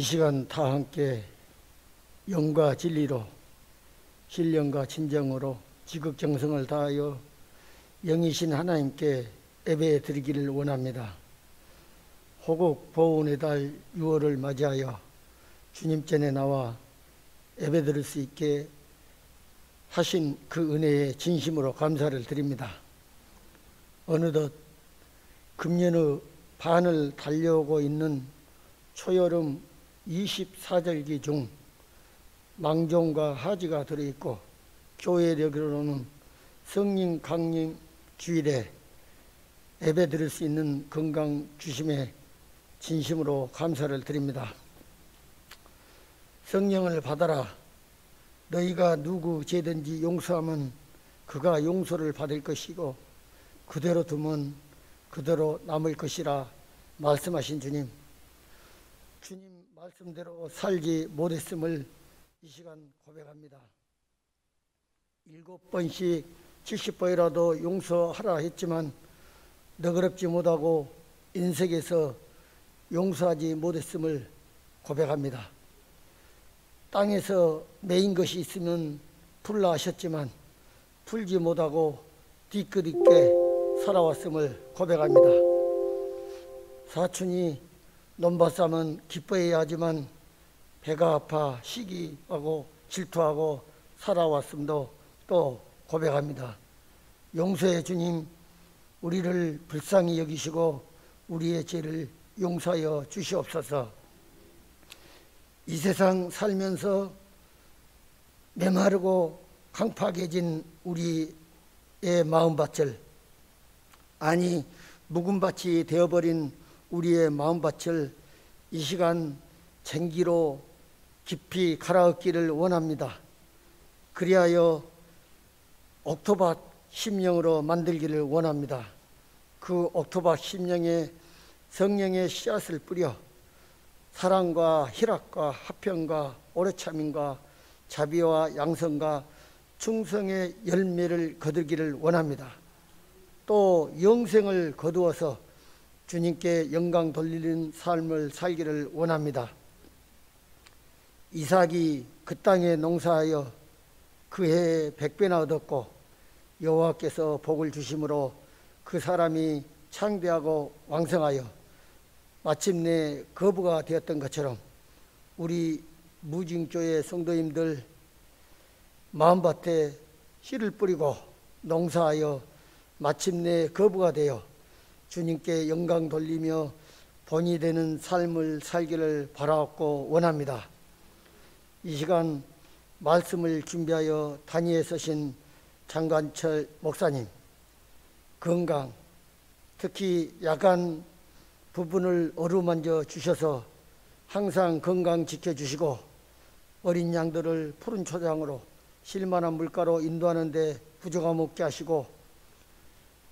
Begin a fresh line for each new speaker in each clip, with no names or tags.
이 시간 다 함께 영과 진리로 신령과 진정으로 지극정성을 다하여 영이신 하나님께 예배 드리기를 원합니다. 호국 보훈의 달 6월을 맞이하여 주님 전에 나와 예배 드릴 수 있게 하신 그 은혜에 진심으로 감사를 드립니다. 어느덧 금년의 반을 달려오고 있는 초여름 24절기 중 망종과 하지가 들어있고 교회력으로는 성령 강림 주일에 예배 드릴 수 있는 건강 주심에 진심으로 감사를 드립니다. 성령을 받아라. 너희가 누구 죄든지 용서하면 그가 용서를 받을 것이고 그대로 두면 그대로 남을 것이라 말씀하신 주님, 주님 말씀대로 살지 못했음을 이 시간 고백합니다. 7번씩 70번이라도 용서하라 했지만 너그럽지 못하고 인생에서 용서하지 못했음을 고백합니다. 땅에서 메인 것이 있으면 풀라 하셨지만 풀지 못하고 뒤끝있게 살아왔음을 고백합니다. 사춘이 논밭삼은 기뻐해야 하지만 배가 아파 시기하고 질투하고 살아왔음도 또 고백합니다. 용서해 주님, 우리를 불쌍히 여기시고 우리의 죄를 용서하여 주시옵소서. 이 세상 살면서 메마르고 강팍해진 우리의 마음밭을, 아니 묵은 밭이 되어버린 우리의 마음밭을 이 시간 쟁기로 깊이 갈아엎기를 원합니다. 그리하여 옥토밭 심령으로 만들기를 원합니다. 그 옥토밭 심령에 성령의 씨앗을 뿌려 사랑과 희락과 화평과 오래참임과 자비와 양성과 충성의 열매를 거두기를 원합니다. 또 영생을 거두어서 주님께 영광 돌리는 삶을 살기를 원합니다. 이삭이 그 땅에 농사하여 그 해에 100배나 얻었고 여호와께서 복을 주심으로 그 사람이 창대하고 왕성하여 마침내 거부가 되었던 것처럼 우리 무징교회 성도님들 마음밭에 씨를 뿌리고 농사하여 마침내 거부가 되어 주님께 영광 돌리며 본이 되는 삶을 살기를 바라옵고 원합니다. 이 시간 말씀을 준비하여 단위에 서신 장관철 목사님, 건강, 특히 야간 부분을 어루만져 주셔서 항상 건강 지켜주시고 어린 양들을 푸른 초장으로 실만한 물가로 인도하는 데 부족함 없게 하시고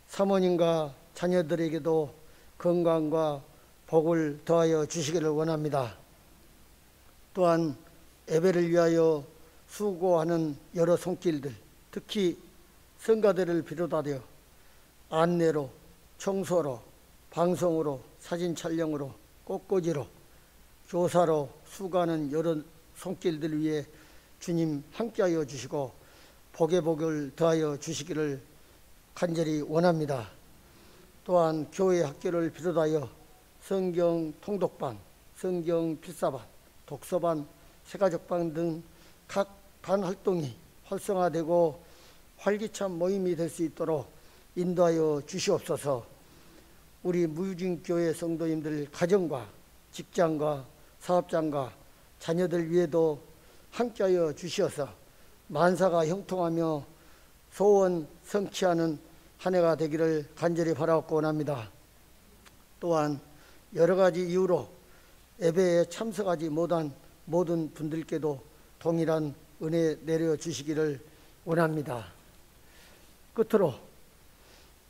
사모님과 자녀들에게도 건강과 복을 더하여 주시기를 원합니다. 또한 예배를 위하여 수고하는 여러 손길들, 특히 성가대를 비롯하여 안내로, 청소로, 방송으로, 사진 촬영으로, 꽃꽂이로, 교사로 수고하는 여러 손길들 위해 주님 함께하여 주시고 복의 복을 더하여 주시기를 간절히 원합니다. 또한 교회 학교를 비롯하여 성경 통독반, 성경 필사반, 독서반, 새가족반 등 각 반 활동이 활성화되고 활기찬 모임이 될 수 있도록 인도하여 주시옵소서. 우리 무유진교회 성도님들 가정과 직장과 사업장과 자녀들 위에도 함께하여 주시어서 만사가 형통하며 소원 성취하는 한 해가 되기를 간절히 바라옵고 원합니다. 또한 여러 가지 이유로 예배에 참석하지 못한 모든 분들께도 동일한 은혜 내려주시기를 원합니다. 끝으로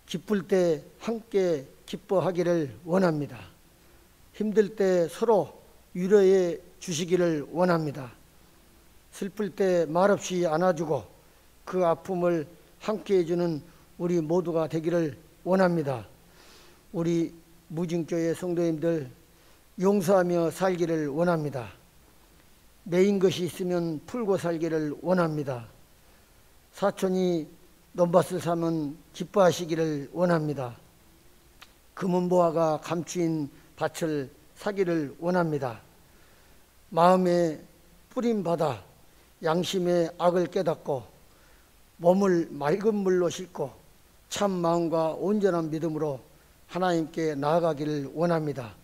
기쁠 때 함께 기뻐하기를 원합니다. 힘들 때 서로 위로해 주시기를 원합니다. 슬플 때 말없이 안아주고 그 아픔을 함께 해주는 우리 모두가 되기를 원합니다. 우리 무징교회 성도님들 용서하며 살기를 원합니다. 매인 것이 있으면 풀고 살기를 원합니다. 사촌이 논밭을 사면 기뻐하시기를 원합니다. 금은보화가 감추인 밭을 사기를 원합니다. 마음에 뿌림 받아 양심의 악을 깨닫고 몸을 맑은 물로 씻고 참 마음과 온전한 믿음으로 하나님께 나아가기를 원합니다.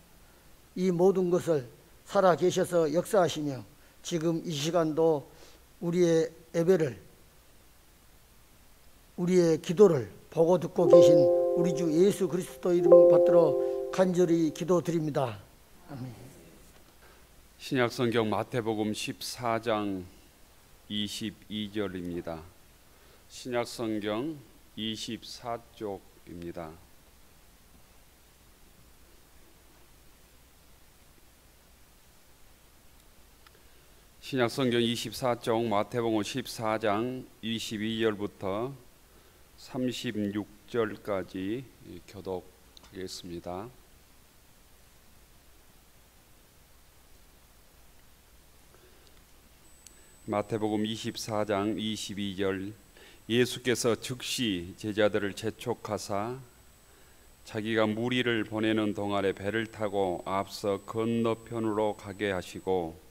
이 모든 것을 살아 계셔서 역사하시며 지금 이 시간도 우리의 예배를, 우리의 기도를 보고 듣고 계신 우리 주 예수 그리스도 이름 받들어 간절히 기도드립니다. 아멘.
신약성경 마태복음 14장 22절입니다. 신약성경 24쪽입니다. 신약성경 24쪽 마태복음 14장 22절부터 36절까지 교독하겠습니다. 마태복음 24장 22절. 예수께서 즉시 제자들을 재촉하사 자기가 무리를 보내는 동안에 배를 타고 앞서 건너편으로 가게 하시고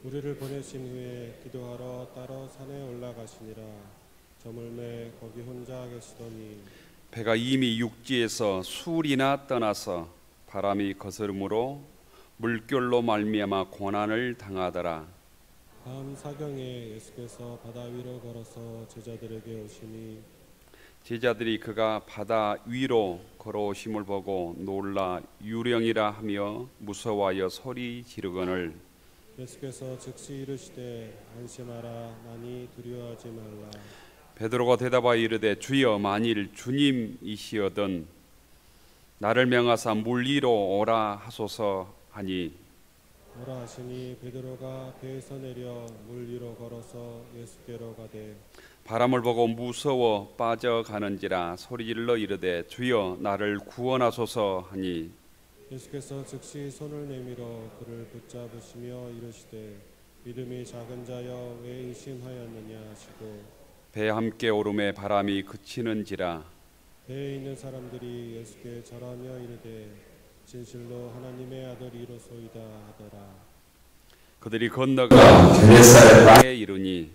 무리를 보내신 후에 기도하러 따로 산에 올라가시니라. 저물매 거기 혼자 계시더니
배가 이미 육지에서 술이나 떠나서 바람이 거스름으로 물결로 말미암아 고난을 당하더라.
다음 사경에 예수께서 바다 위로 걸어서 제자들에게 오시니
제자들이 그가 바다 위로 걸어오심을 보고 놀라 유령이라 하며 무서워하여 소리 지르거늘
예수께서 즉시 이르시되 안심하라. 나니 두려워하지 말라.
베드로가 대답하여 이르되 주여 만일 주님이시거든 나를 명하사 물 위로 오라 하소서 하니
오라 하시니 베드로가 배에서 내려 물 위로 걸어서 예수께로 가되
바람을 보고 무서워 빠져가는지라 소리질러 이르되 주여 나를 구원하소서 하니
예수께서 즉시 손을 내밀어 그를 붙잡으시며 이르시되 믿음이 작은 자여 왜 의심하였느냐 하시고
배에 함께 오름에 바람이 그치는지라
배에 있는 사람들이 예수께 절하며 이르되 진실로 하나님의 아들이로소이다 하더라.
그들이 건너가 게네사렛 땅에 이르니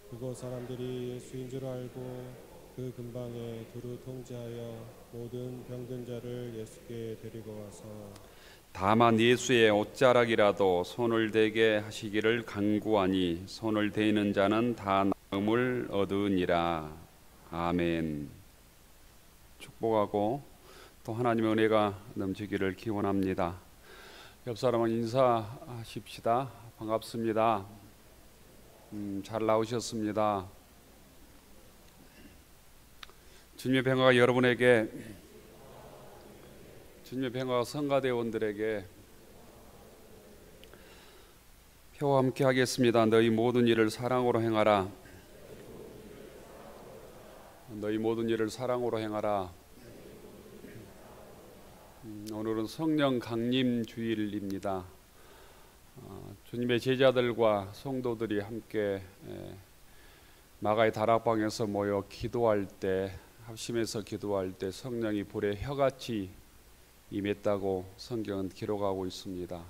그곳 사람들이 예수인 줄 알고 그 근방에 두루 통제하여 모든 병든 자를 예수께 데리고 와서
다만 예수의 옷자락이라도 손을 대게 하시기를 간구하니 손을 대는 자는 다 나음을 얻으니라. 아멘. 축복하고 또 하나님의 은혜가 넘치기를 기원합니다. 옆 사람은 인사하십시다. 반갑습니다. 잘 나오셨습니다. 주님의 평화가 여러분에게, 주님의 평화가 성가대원들에게 표와 함께 하겠습니다. 너희 모든 일을 사랑으로 행하라. 너희 모든 일을 사랑으로 행하라. 오늘은 성령 강림 주일입니다. 주님의 제자들과 성도들이 함께 마가의 다락방에서 모여 기도할 때, 합심해서 기도할 때 성령이 불의 혀같이 임했다고 성경은 기록하고 있습니다.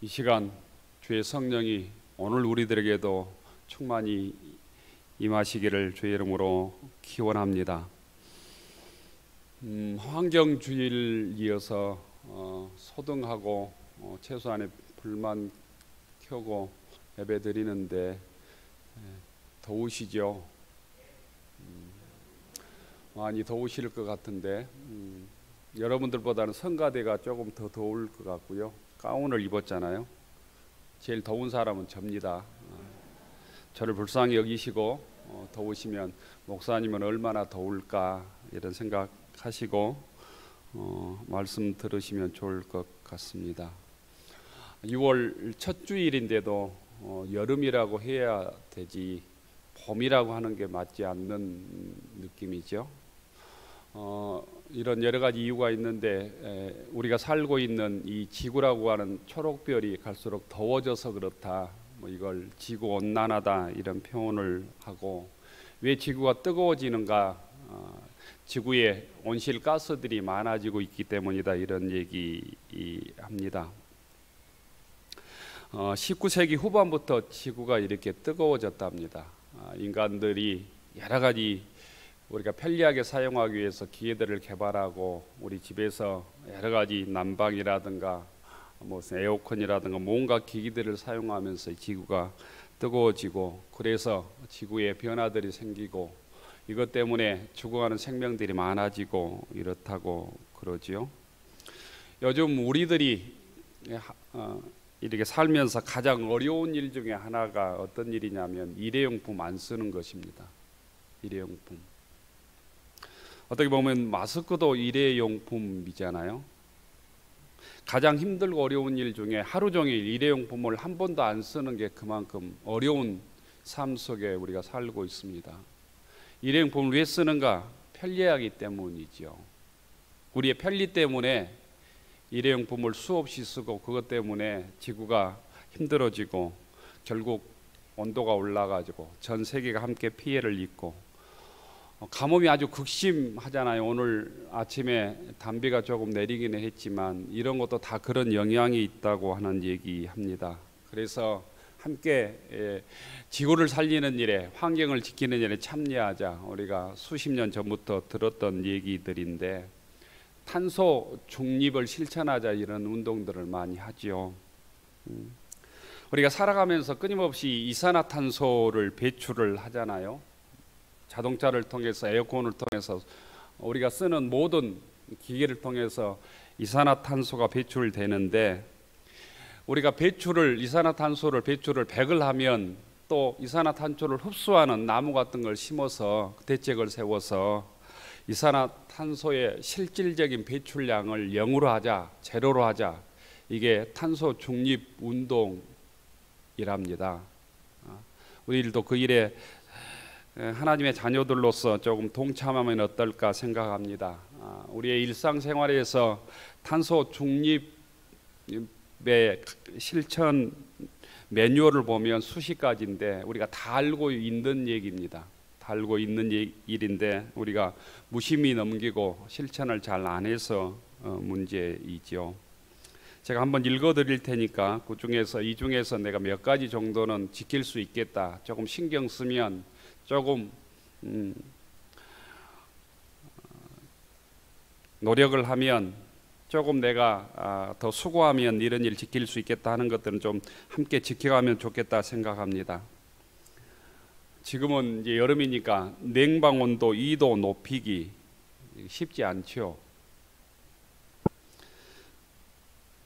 이 시간 주의 성령이 오늘 우리들에게도 충만히 임하시기를 주의 이름으로 기원합니다. 환경주의를 이어서 소등하고 최소한의 불만 켜고 예배 드리는데 더우시죠? 많이 더우실 것 같은데 여러분들보다는 성가대가 조금 더 더울 것 같고요. 가운을 입었잖아요. 제일 더운 사람은 접니다. 저를 불쌍히 여기시고 더우시면 목사님은 얼마나 더울까 이런 생각하시고 말씀 들으시면 좋을 것 같습니다. 6월 첫 주일인데도 여름이라고 해야 되지 봄이라고 하는 게 맞지 않는 느낌이죠. 이런 여러 가지 이유가 있는데 우리가 살고 있는 이 지구라고 하는 초록별이 갈수록 더워져서 그렇다. 뭐 이걸 지구 온난화다 이런 표현을 하고, 왜 지구가 뜨거워지는가? 지구에 온실가스들이 많아지고 있기 때문이다 이런 얘기합니다. 19세기 후반부터 지구가 이렇게 뜨거워졌답니다. 인간들이 여러 가지 우리가 편리하게 사용하기 위해서 기계들을 개발하고, 우리 집에서 여러 가지 난방이라든가 무슨 에어컨이라든가 뭔가 기기들을 사용하면서 지구가 뜨거워지고, 그래서 지구에 변화들이 생기고, 이것 때문에 죽어가는 생명들이 많아지고 이렇다고 그러지요. 요즘 우리들이 이렇게 살면서 가장 어려운 일 중에 하나가 어떤 일이냐면 일회용품 안 쓰는 것입니다. 일회용품. 어떻게 보면 마스크도 일회용품이잖아요. 가장 힘들고 어려운 일 중에 하루 종일 일회용품을 한 번도 안 쓰는 게 그만큼 어려운 삶 속에 우리가 살고 있습니다. 일회용품을 왜 쓰는가? 편리하기 때문이죠. 우리의 편리 때문에 일회용품을 수없이 쓰고, 그것 때문에 지구가 힘들어지고 결국 온도가 올라가지고 전 세계가 함께 피해를 입고, 가뭄이 아주 극심하잖아요. 오늘 아침에 단비가 조금 내리기는 했지만 이런 것도 다 그런 영향이 있다고 하는 얘기합니다. 그래서 함께 지구를 살리는 일에, 환경을 지키는 일에 참여하자. 우리가 수십 년 전부터 들었던 얘기들인데, 탄소 중립을 실천하자 이런 운동들을 많이 하죠. 우리가 살아가면서 끊임없이 이산화탄소를 배출을 하잖아요. 자동차를 통해서, 에어컨을 통해서, 우리가 쓰는 모든 기계를 통해서 이산화탄소가 배출되는데, 우리가 이산화탄소를 배출을 100을 하면 또 이산화탄소를 흡수하는 나무 같은 걸 심어서 대책을 세워서 이산화탄소의 실질적인 배출량을 0으로 하자, 제로로 하자. 이게 탄소 중립 운동이랍니다. 우리들도 그 일에 하나님의 자녀들로서 조금 동참하면 어떨까 생각합니다. 우리의 일상생활에서 탄소 중립의 실천 매뉴얼을 보면 수십 가지인데 우리가 다 알고 있는 얘기입니다. 다 알고 있는 일인데 우리가 무심히 넘기고 실천을 잘 안 해서 문제이죠. 제가 한번 읽어드릴 테니까 이 중에서 내가 몇 가지 정도는 지킬 수 있겠다, 조금 신경 쓰면, 조금 노력을 하면, 조금 내가 더 수고하면 이런 일 지킬 수 있겠다 하는 것들은 좀 함께 지켜가면 좋겠다 생각합니다. 지금은 이제 여름이니까 냉방 온도 2도 높이기 쉽지 않죠.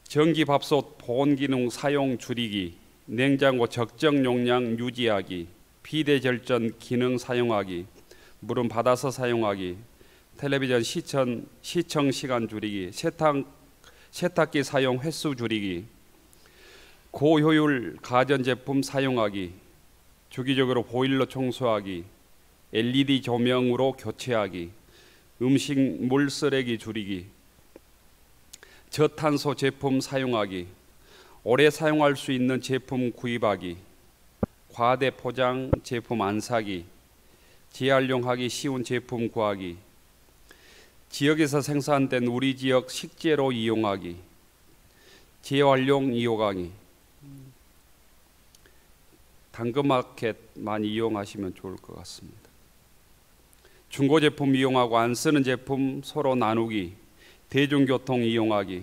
전기밥솥 보온 기능 사용 줄이기, 냉장고 적정 용량 유지하기, 비대절전 기능 사용하기, 물은 받아서 사용하기, 텔레비전 시청 시간 줄이기, 세탁기 사용 횟수 줄이기, 고효율 가전제품 사용하기, 주기적으로 보일러 청소하기, LED 조명으로 교체하기, 음식물 쓰레기 줄이기, 저탄소 제품 사용하기, 오래 사용할 수 있는 제품 구입하기, 과대 포장 제품 안 사기, 재활용하기 쉬운 제품 구하기, 지역에서 생산된 우리 지역 식재료 이용하기, 재활용 이용하기. 당근마켓 많이 이용하시면 좋을 것 같습니다. 중고 제품 이용하고 안 쓰는 제품 서로 나누기, 대중교통 이용하기,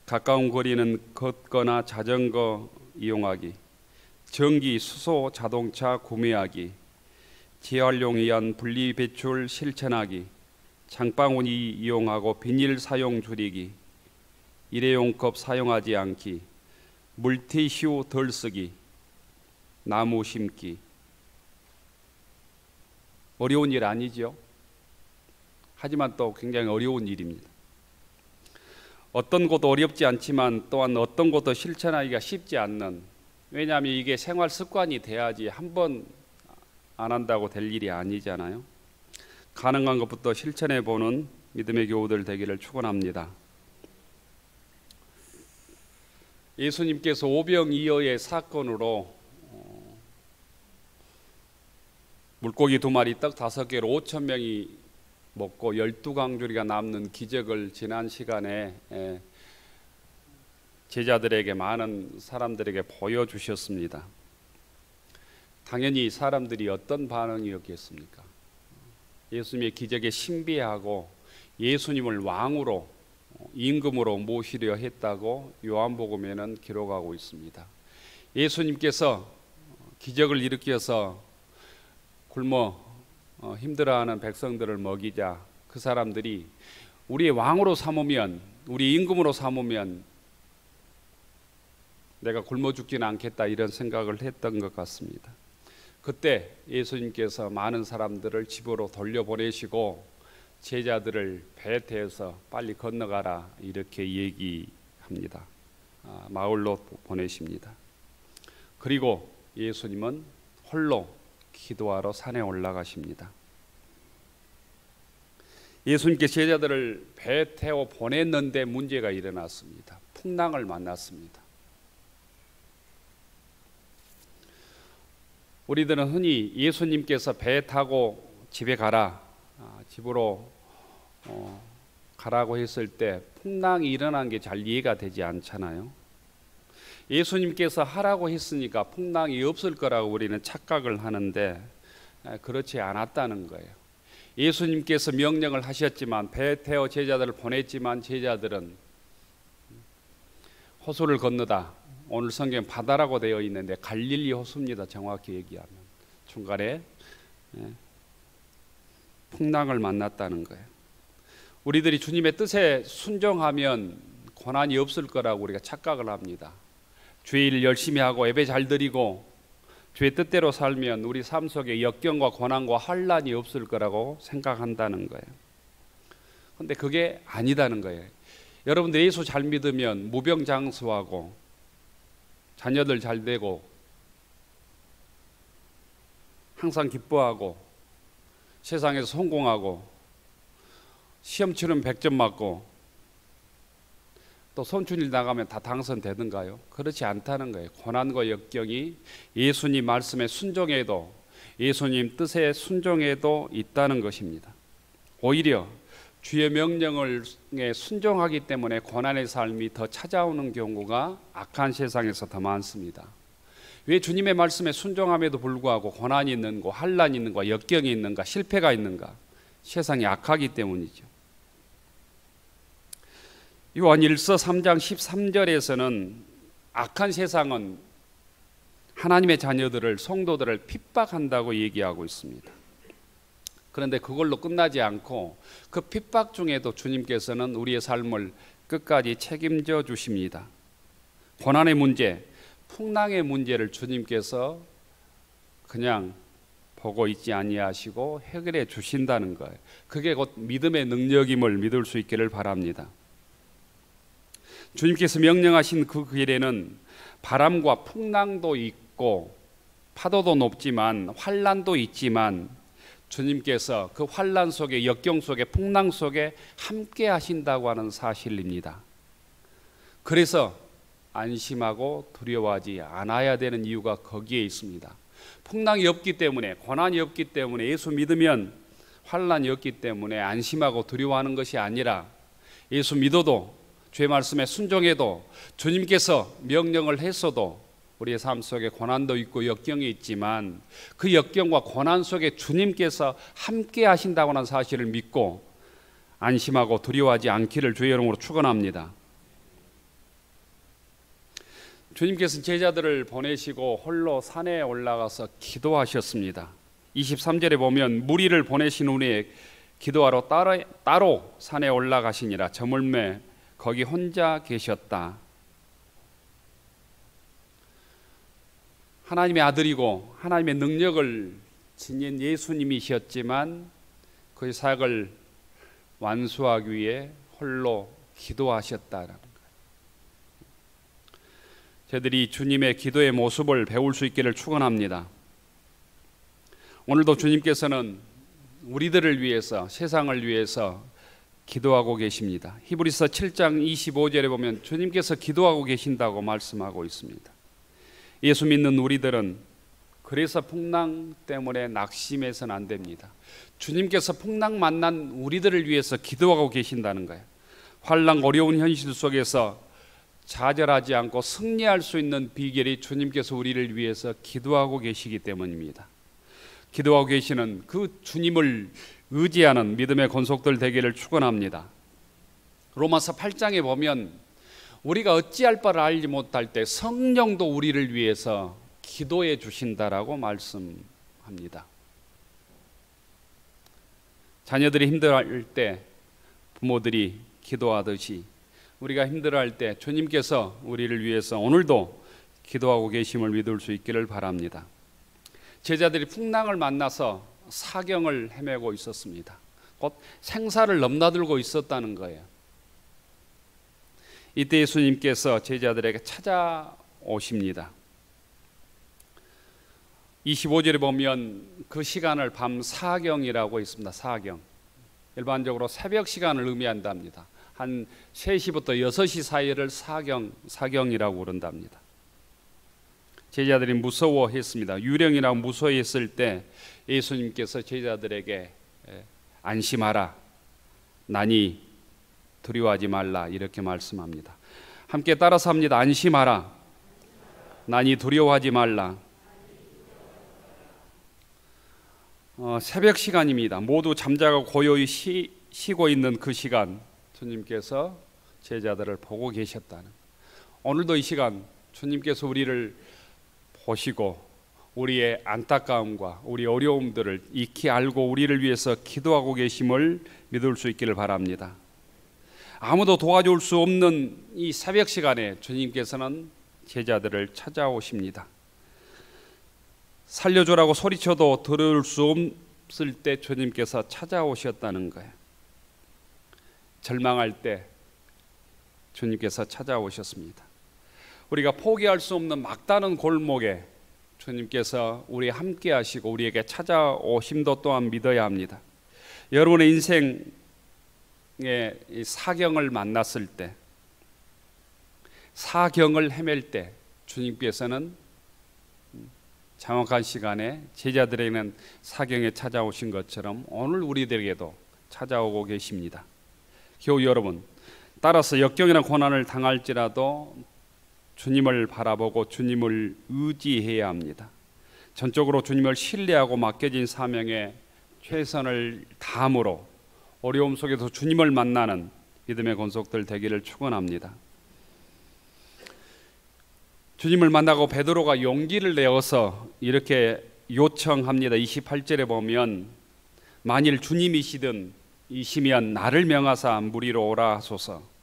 가까운 거리는 걷거나 자전거 이용하기, 전기, 수소, 자동차 구매하기, 재활용 위한 분리배출 실천하기, 장바구니 이용하고 비닐 사용 줄이기, 일회용 컵 사용하지 않기, 물티슈 덜 쓰기, 나무 심기. 어려운 일 아니죠? 하지만 또 굉장히 어려운 일입니다. 어떤 것도 어렵지 않지만 또한 어떤 것도 실천하기가 쉽지 않는, 왜냐하면 이게 생활 습관이 돼야지 한 번 안 한다고 될 일이 아니잖아요. 가능한 것부터 실천해 보는 믿음의 교우들 되기를 축원합니다. 예수님께서 오병이어의 사건으로 물고기 2마리 떡 5개로 5,000명이 먹고 12강줄이가 남는 기적을 지난 시간에 제자들에게, 많은 사람들에게 보여주셨습니다. 당연히 사람들이 어떤 반응이었겠습니까? 예수님의 기적에 신비하고 예수님을 왕으로, 임금으로 모시려 했다고 요한복음에는 기록하고 있습니다. 예수님께서 기적을 일으켜서 굶어 힘들어하는 백성들을 먹이자 그 사람들이 우리의 왕으로 삼으면, 우리 임금으로 삼으면 내가 굶어 죽지는 않겠다, 이런 생각을 했던 것 같습니다. 그때 예수님께서 많은 사람들을 집으로 돌려보내시고 제자들을 배에 태워서 빨리 건너가라 이렇게 얘기합니다. 마을로 보내십니다. 그리고 예수님은 홀로 기도하러 산에 올라가십니다. 예수님께 제자들을 배에 태워 보냈는데 문제가 일어났습니다. 풍랑을 만났습니다. 우리들은 흔히 예수님께서 배 타고 집에 가라, 집으로 가라고 했을 때 풍랑이 일어난 게 잘 이해가 되지 않잖아요. 예수님께서 하라고 했으니까 풍랑이 없을 거라고 우리는 착각을 하는데 그렇지 않았다는 거예요. 예수님께서 명령을 하셨지만, 배에 태워 제자들을 보냈지만 제자들은 호수를 건너다, 오늘 성경 바다라고 되어 있는데 갈릴리 호수입니다. 정확히 얘기하면 중간에 풍랑을 만났다는 거예요. 우리들이 주님의 뜻에 순종하면 고난이 없을 거라고 우리가 착각을 합니다. 주의 일 열심히 하고 예배 잘 드리고 주의 뜻대로 살면 우리 삶 속에 역경과 고난과 환난이 없을 거라고 생각한다는 거예요. 그런데 그게 아니다는 거예요. 여러분들 예수 잘 믿으면 무병장수하고 자녀들 잘 되고 항상 기뻐하고 세상에서 성공하고 시험 치르면 100점 맞고 또 선출일 나가면 다 당선되는가요? 그렇지 않다는 거예요. 고난과 역경이 예수님 말씀에 순종해도, 예수님 뜻에 순종해도 있다는 것입니다. 오히려 주의 명령을 순종하기 때문에 고난의 삶이 더 찾아오는 경우가 악한 세상에서 더 많습니다. 왜 주님의 말씀에 순종함에도 불구하고 고난이 있는가, 환난이 있는가, 역경이 있는가, 실패가 있는가? 세상이 악하기 때문이죠. 요한 1서 3장 13절에서는 악한 세상은 하나님의 자녀들을, 성도들을 핍박한다고 얘기하고 있습니다. 그런데 그걸로 끝나지 않고 그 핍박 중에도 주님께서는 우리의 삶을 끝까지 책임져 주십니다. 고난의 문제, 풍랑의 문제를 주님께서 그냥 보고 있지 아니하시고 해결해 주신다는 거예요. 그게 곧 믿음의 능력임을 믿을 수 있기를 바랍니다. 주님께서 명령하신 그 길에는 바람과 풍랑도 있고 파도도 높지만 환난도 있지만 주님께서 그 환난 속에, 역경 속에, 풍랑 속에 함께 하신다고 하는 사실입니다. 그래서 안심하고 두려워하지 않아야 되는 이유가 거기에 있습니다. 풍랑이 없기 때문에, 고난이 없기 때문에, 예수 믿으면 환난이 없기 때문에 안심하고 두려워하는 것이 아니라 예수 믿어도, 주의 말씀에 순종해도, 주님께서 명령을 했어도 우리의 삶 속에 고난도 있고 역경이 있지만 그 역경과 고난 속에 주님께서 함께 하신다고 하는 사실을 믿고 안심하고 두려워하지 않기를 주의 이름으로 축원합니다. 주님께서 제자들을 보내시고 홀로 산에 올라가서 기도하셨습니다. 23절에 보면 무리를 보내신 후에 기도하러 따로 산에 올라가시니라. 저물매 거기 혼자 계셨다. 하나님의 아들이고 하나님의 능력을 지닌 예수님이셨지만 그의 사역을 완수하기 위해 홀로 기도하셨다라는 거예요. 저희들이 주님의 기도의 모습을 배울 수 있기를 축원합니다. 오늘도 주님께서는 우리들을 위해서, 세상을 위해서 기도하고 계십니다. 히브리서 7장 25절에 보면 주님께서 기도하고 계신다고 말씀하고 있습니다. 예수 믿는 우리들은 그래서 풍랑 때문에 낙심해서는 안 됩니다. 주님께서 풍랑 만난 우리들을 위해서 기도하고 계신다는 거예요. 환난 어려운 현실 속에서 좌절하지 않고 승리할 수 있는 비결이 주님께서 우리를 위해서 기도하고 계시기 때문입니다. 기도하고 계시는 그 주님을 의지하는 믿음의 권속들 되기를 축원합니다. 로마서 8장에 보면 우리가 어찌할 바를 알지 못할 때 성령도 우리를 위해서 기도해 주신다라고 말씀합니다. 자녀들이 힘들어할 때 부모들이 기도하듯이 우리가 힘들어할 때 주님께서 우리를 위해서 오늘도 기도하고 계심을 믿을 수 있기를 바랍니다. 제자들이 풍랑을 만나서 사경을 헤매고 있었습니다. 곧 생사를 넘나들고 있었다는 거예요. 이때 예수님께서 제자들에게 찾아오십니다. 25절에 보면 그 시간을 밤 사경이라고 있습니다. 사경. 일반적으로 새벽 시간을 의미한답니다. 한 3시부터 6시 사이를 사경이라고 그런답니다. 제자들이 무서워했습니다. 유령이라고 무서워했을 때 예수님께서 제자들에게 안심하라, 나니 두려워하지 말라 이렇게 말씀합니다. 함께 따라서 합니다. 안심하라, 나니 두려워하지 말라. 새벽 시간입니다. 모두 잠자고 고요히 쉬고 있는 그 시간 주님께서 제자들을 보고 계셨다는, 오늘도 이 시간 주님께서 우리를 보시고 우리의 안타까움과 우리 어려움들을 익히 알고 우리를 위해서 기도하고 계심을 믿을 수 있기를 바랍니다. 아무도 도와줄 수 없는 이 새벽 시간에 주님께서는 제자들을 찾아오십니다. 살려주라고 소리쳐도 들을 수 없을 때 주님께서 찾아오셨다는 거예요. 절망할 때 주님께서 찾아오셨습니다. 우리가 포기할 수 없는 막다른 골목에 주님께서 우리 함께 하시고 우리에게 찾아오심도 또한 믿어야 합니다. 여러분의 인생의 사경을 만났을 때, 사경을 헤맬 때 주님께서는 정확한 시간에 제자들에게는 사경에 찾아오신 것처럼 오늘 우리들에게도 찾아오고 계십니다. 교우 여러분, 따라서 역경이나 고난을 당할지라도 주님을 바라보고 주님을 의지해야 합니다. 전적으로 주님을 신뢰하고 맡겨진 사명에 최선을 다함으로 어려움 속에서 주님을 만나는 믿음의 권속들 되기를 축원합니다. 주님을 만나고 베드로가 용기를 내어서 이렇게 요청합니다. 28절에 보면 만일 주님이시면 나를 명하사 무리로 오라 하소서.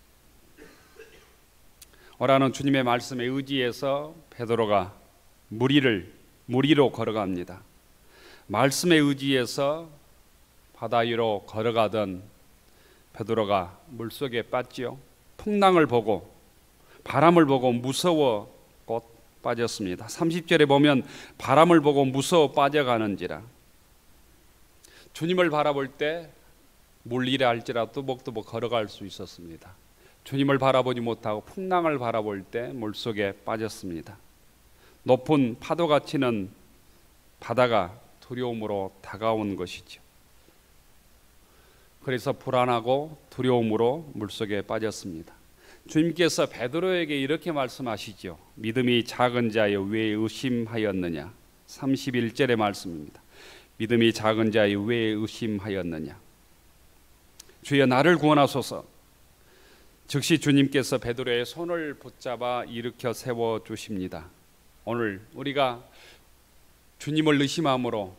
오라는 주님의 말씀에 의지해서 베드로가 무리로 걸어갑니다. 말씀에 의지해서 바다 위로 걸어가던 베드로가 물속에 빠지요. 풍랑을 보고 바람을 보고 무서워 곧 빠졌습니다. 30절에 보면 바람을 보고 무서워 빠져가는지라. 주님을 바라볼 때 물이라 할지라도 또박또박 걸어갈 수 있었습니다. 주님을 바라보지 못하고 풍랑을 바라볼 때 물속에 빠졌습니다. 높은 파도가 치는 바다가 두려움으로 다가온 것이죠. 그래서 불안하고 두려움으로 물속에 빠졌습니다. 주님께서 베드로에게 이렇게 말씀하시죠. 믿음이 작은 자여 왜 의심하였느냐. 31절의 말씀입니다. 믿음이 작은 자여 왜 의심하였느냐. 주여 나를 구원하소서. 즉시 주님께서 베드로의 손을 붙잡아 일으켜 세워 주십니다. 오늘 우리가 주님을 의심함으로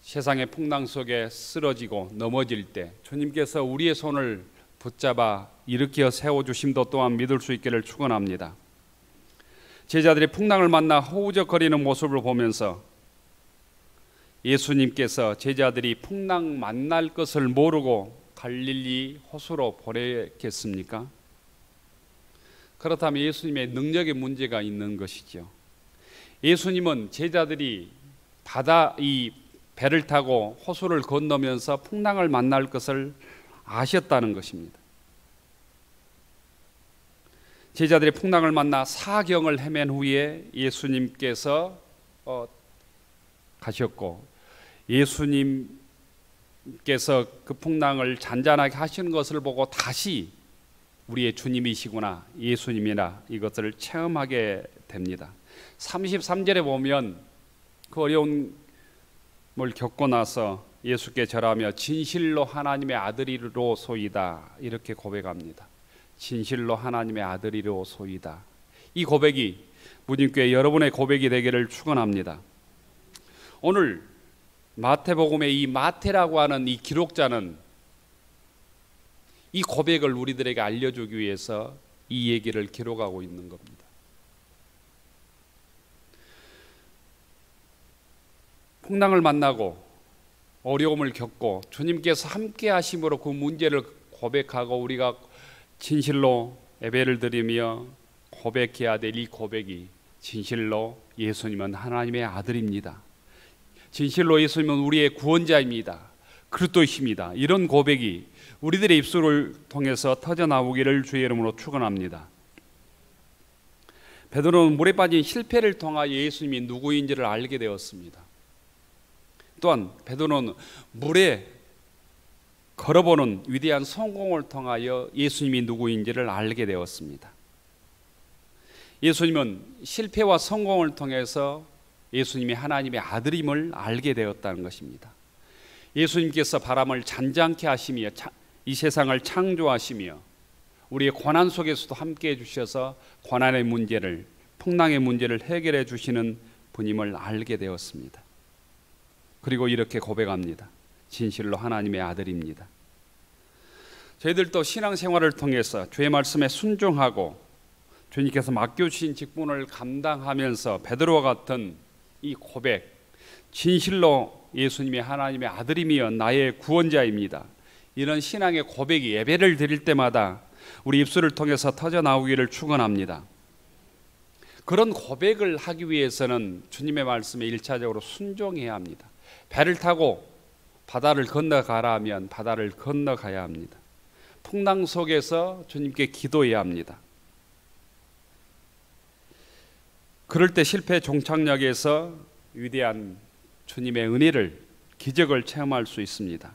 세상의 풍랑 속에 쓰러지고 넘어질 때 주님께서 우리의 손을 붙잡아 일으켜 세워 주심도 또한 믿을 수 있기를 축원합니다. 제자들이 풍랑을 만나 허우적거리는 모습을 보면서 예수님께서 제자들이 풍랑 만날 것을 모르고 갈릴리 호수로 보냈겠습니까? 그렇다면 예수님의 능력에 문제가 있는 것이죠. 예수님은 제자들이 이 배를 타고 호수를 건너면서 풍랑을 만날 것을 아셨다는 것입니다. 제자들이 풍랑을 만나 사경을 헤맨 후에 예수님께서 가셨고, 예수님께서 그 풍랑을 잔잔하게 하시는 것을 보고 다시 우리의 주님이시구나, 예수님이나 이것들을 체험하게 됩니다. 33절에 보면 그 어려움을 겪고 나서 예수께 절하며 진실로 하나님의 아들이로소이다 이렇게 고백합니다. 진실로 하나님의 아들이로소이다. 이 고백이 무진교회 여러분의 고백이 되기를 축원합니다. 오늘 마태복음의 이 마태라고 하는 이 기록자는 이 고백을 우리들에게 알려주기 위해서 이 얘기를 기록하고 있는 겁니다. 풍랑을 만나고 어려움을 겪고 주님께서 함께 하심으로 그 문제를 고백하고 우리가 진실로 예배를 드리며 고백해야 될 이 고백이 진실로 예수님은 하나님의 아들입니다. 진실로 예수님은 우리의 구원자입니다. 그리스도이십니다. 이런 고백이 우리들의 입술을 통해서 터져나오기를 주의 이름으로 축원합니다. 베드로는 물에 빠진 실패를 통하여 예수님이 누구인지를 알게 되었습니다. 또한 베드로는 물에 걸어보는 위대한 성공을 통하여 예수님이 누구인지를 알게 되었습니다. 예수님은 실패와 성공을 통해서 예수님이 하나님의 아들임을 알게 되었다는 것입니다. 예수님께서 바람을 잔잔케 하시며 이 세상을 창조하시며 우리의 고난 속에서도 함께해 주셔서 고난의 문제를, 풍랑의 문제를 해결해 주시는 분임을 알게 되었습니다. 그리고 이렇게 고백합니다. 진실로 하나님의 아들입니다. 저희들도 신앙생활을 통해서 주의 말씀에 순종하고 주님께서 맡겨주신 직분을 감당하면서 베드로와 같은 이 고백, 진실로 예수님이 하나님의 아들이며 나의 구원자입니다, 이런 신앙의 고백이 예배를 드릴 때마다 우리 입술을 통해서 터져나오기를 축원합니다. 그런 고백을 하기 위해서는 주님의 말씀에 1차적으로 순종해야 합니다. 배를 타고 바다를 건너가라 하면 바다를 건너가야 합니다. 풍랑 속에서 주님께 기도해야 합니다. 그럴 때 실패 종착역에서 위대한 주님의 은혜를, 기적을 체험할 수 있습니다.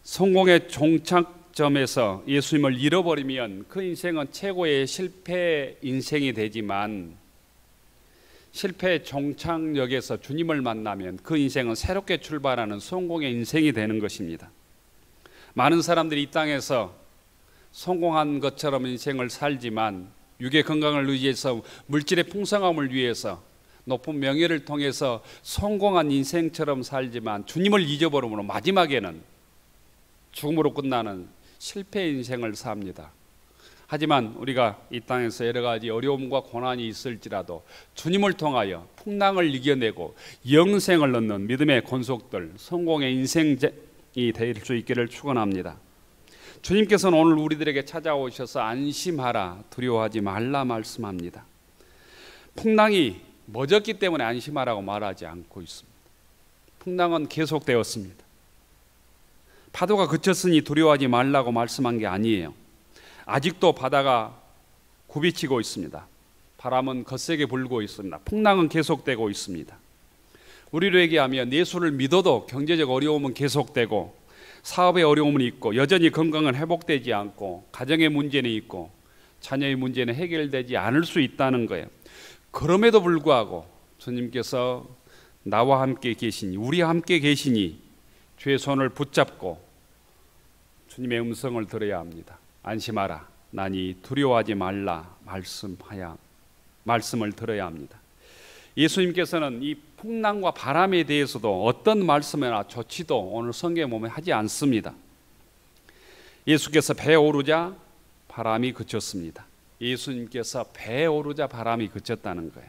성공의 종착점에서 예수님을 잃어버리면 그 인생은 최고의 실패 인생이 되지만, 실패 종착역에서 주님을 만나면 그 인생은 새롭게 출발하는 성공의 인생이 되는 것입니다. 많은 사람들이 이 땅에서 성공한 것처럼 인생을 살지만 육의 건강을 위해서, 물질의 풍성함을 위해서, 높은 명예를 통해서 성공한 인생처럼 살지만 주님을 잊어버림으로 마지막에는 죽음으로 끝나는 실패 인생을 삽니다. 하지만 우리가 이 땅에서 여러 가지 어려움과 고난이 있을지라도 주님을 통하여 풍랑을 이겨내고 영생을 얻는 믿음의 권속들, 성공의 인생이 될 수 있기를 축원합니다. 주님께서는 오늘 우리들에게 찾아오셔서 안심하라, 두려워하지 말라 말씀합니다. 풍랑이 멎었기 때문에 안심하라고 말하지 않고 있습니다. 풍랑은 계속되었습니다. 파도가 그쳤으니 두려워하지 말라고 말씀한 게 아니에요. 아직도 바다가 굽이치고 있습니다. 바람은 거세게 불고 있습니다. 풍랑은 계속되고 있습니다. 우리로 얘기하면 예수를 믿어도 경제적 어려움은 계속되고, 사업의 어려움은 있고, 여전히 건강은 회복되지 않고, 가정의 문제는 있고, 자녀의 문제는 해결되지 않을 수 있다는 거예요. 그럼에도 불구하고 주님께서 나와 함께 계시니, 우리와 함께 계시니 주의 손을 붙잡고 주님의 음성을 들어야 합니다. 안심하라, 나니 두려워하지 말라 말씀을 들어야 합니다. 예수님께서는 이 풍랑과 바람에 대해서도 어떤 말씀이나 조치도 오늘 성경에 보면 하지 않습니다. 예수께서 배에 오르자 바람이 그쳤습니다. 예수님께서 배에 오르자 바람이 그쳤다는 거예요.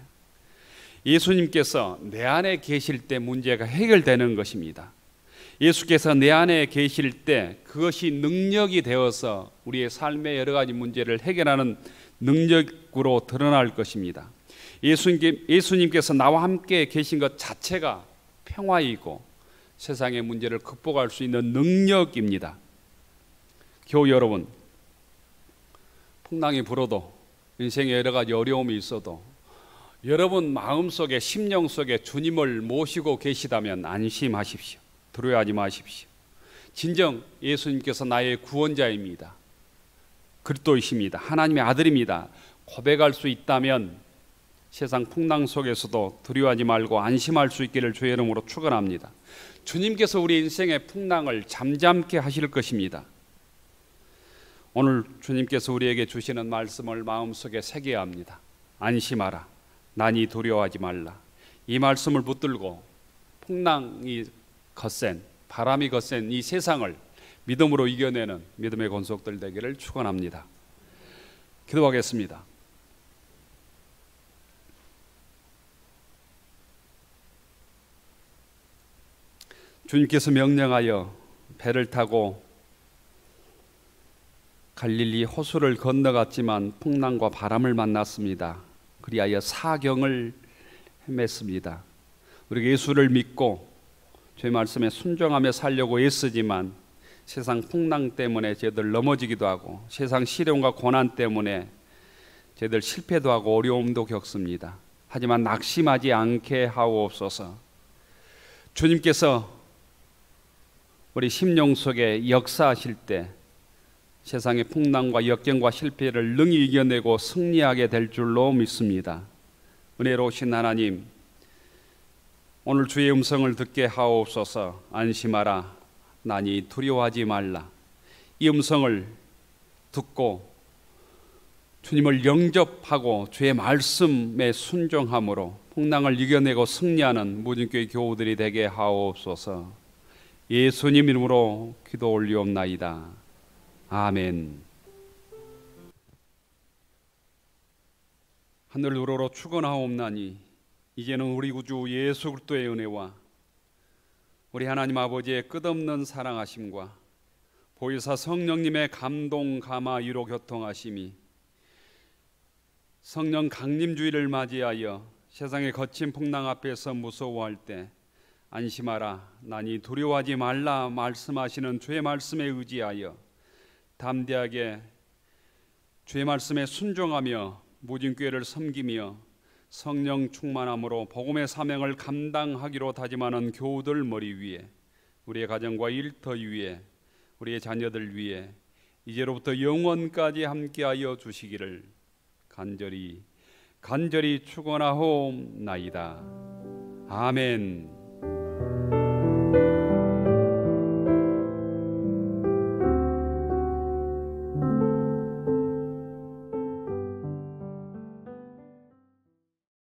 예수님께서 내 안에 계실 때 문제가 해결되는 것입니다. 예수께서 내 안에 계실 때 그것이 능력이 되어서 우리의 삶의 여러 가지 문제를 해결하는 능력으로 드러날 것입니다. 예수님께서 나와 함께 계신 것 자체가 평화이고 세상의 문제를 극복할 수 있는 능력입니다. 교우 여러분, 풍랑이 불어도 인생에 여러 가지 어려움이 있어도 여러분 마음속에 심령 속에 주님을 모시고 계시다면 안심하십시오. 두려워하지 마십시오. 진정 예수님께서 나의 구원자입니다. 그리스도이십니다. 하나님의 아들입니다. 고백할 수 있다면 세상 풍랑 속에서도 두려워하지 말고 안심할 수 있기를 주의 이름으로 축원합니다. 주님께서 우리 인생의 풍랑을 잠잠케 하실 것입니다. 오늘 주님께서 우리에게 주시는 말씀을 마음속에 새겨야 합니다. 안심하라. 난이 두려워하지 말라. 이 말씀을 붙들고 풍랑이 거센, 바람이 거센 이 세상을 믿음으로 이겨내는 믿음의 권속들 되기를 축원합니다. 기도하겠습니다. 주님께서 명령하여 배를 타고 갈릴리 호수를 건너갔지만 풍랑과 바람을 만났습니다. 그리하여 사경을 헤맸습니다. 우리가 예수를 믿고 주의 말씀에 순종하며 살려고 애쓰지만 세상 풍랑 때문에 저희들 넘어지기도 하고 세상 시련과 고난 때문에 저희들 실패도 하고 어려움도 겪습니다. 하지만 낙심하지 않게 하옵소서. 주님께서 우리 심령 속에 역사하실 때 세상의 풍랑과 역경과 실패를 능히 이겨내고 승리하게 될 줄로 믿습니다. 은혜로우신 하나님, 오늘 주의 음성을 듣게 하옵소서. 안심하라. 나니 두려워하지 말라. 이 음성을 듣고 주님을 영접하고 주의 말씀에 순종함으로 풍랑을 이겨내고 승리하는 무진교회 교우들이 되게 하옵소서. 예수님 이름으로 기도 올리옵나이다. 아멘. 하늘 우러러 축원하옵나니 이제는 우리 구주 예수 그리스도의 은혜와 우리 하나님 아버지의 끝없는 사랑하심과 보혜사 성령님의 감동 감화 위로 교통하심이 성령 강림주의를 맞이하여 세상의 거친 풍랑 앞에서 무서워할 때 안심하라. 나니 두려워하지 말라 말씀하시는 주의 말씀에 의지하여 담대하게 주의 말씀에 순종하며 무진교회를 섬기며 성령 충만함으로 복음의 사명을 감당하기로 다짐하는 교우들 머리 위에, 우리의 가정과 일터 위에, 우리의 자녀들 위에 이제로부터 영원까지 함께하여 주시기를 간절히 축원하옵나이다. 아멘.